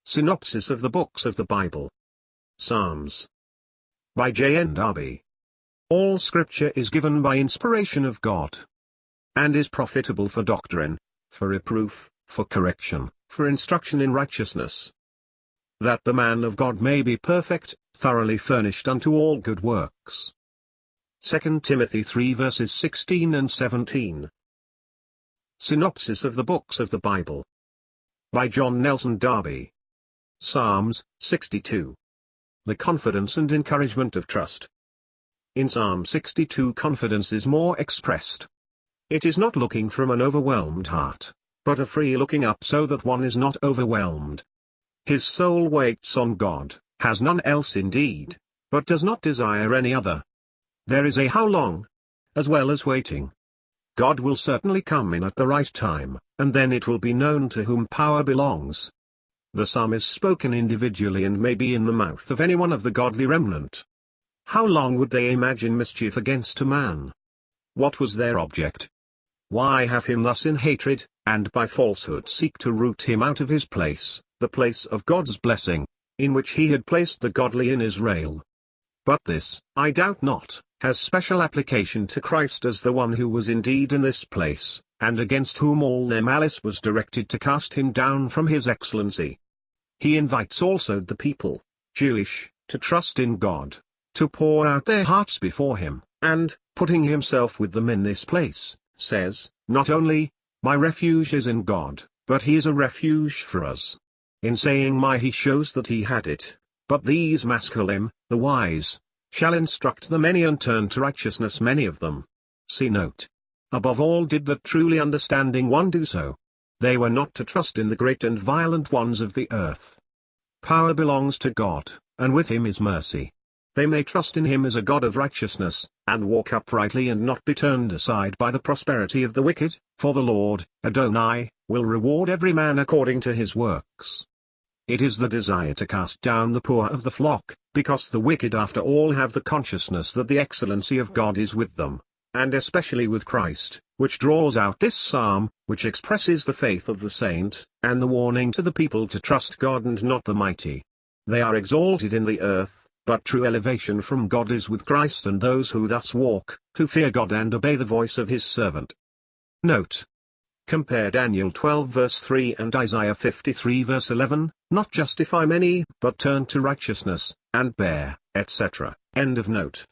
Synopsis of the Books of the Bible. Psalms. By JND Darby. All Scripture is given by inspiration of God, and is profitable for doctrine, for reproof, for correction, for instruction in righteousness, that the man of God may be perfect, thoroughly furnished unto all good works. 2 Timothy 3 verses 16 and 17. Synopsis of the Books of the Bible. By John Nelson Darby. Psalms, 62. The confidence and encouragement of trust. In Psalm 62 confidence is more expressed. It is not looking from an overwhelmed heart, but a free looking up so that one is not overwhelmed. His soul waits on God, has none else indeed, but does not desire any other. There is a how long, as well as waiting. God will certainly come in at the right time, and then it will be known to whom power belongs. The psalm is spoken individually and may be in the mouth of any one of the godly remnant. How long would they imagine mischief against a man? What was their object? Why have him thus in hatred, and by falsehood seek to root him out of his place, the place of God's blessing, in which he had placed the godly in Israel? But this, I doubt not, has special application to Christ as the one who was indeed in this place, and against whom all their malice was directed to cast him down from his excellency. He invites also the people, Jewish, to trust in God, to pour out their hearts before him, and, putting himself with them in this place, says, not only, my refuge is in God, but he is a refuge for us. In saying my he shows that he had it, but these masculine, the wise, shall instruct the many and turn to righteousness many of them. See note. Above all did the truly understanding one do so. They were not to trust in the great and violent ones of the earth. Power belongs to God, and with him is mercy. They may trust in him as a God of righteousness, and walk uprightly and not be turned aside by the prosperity of the wicked, for the Lord, Adonai, will reward every man according to his works. It is the desire to cast down the poor of the flock, because the wicked after all have the consciousness that the excellency of God is with them, and especially with Christ, which draws out this psalm, which expresses the faith of the saint, and the warning to the people to trust God and not the mighty. They are exalted in the earth, but true elevation from God is with Christ and those who thus walk, who fear God and obey the voice of his servant. Note. Compare Daniel 12 verse 3 and Isaiah 53 verse 11, not justify many, but turn to righteousness, and bear, etc. End of note.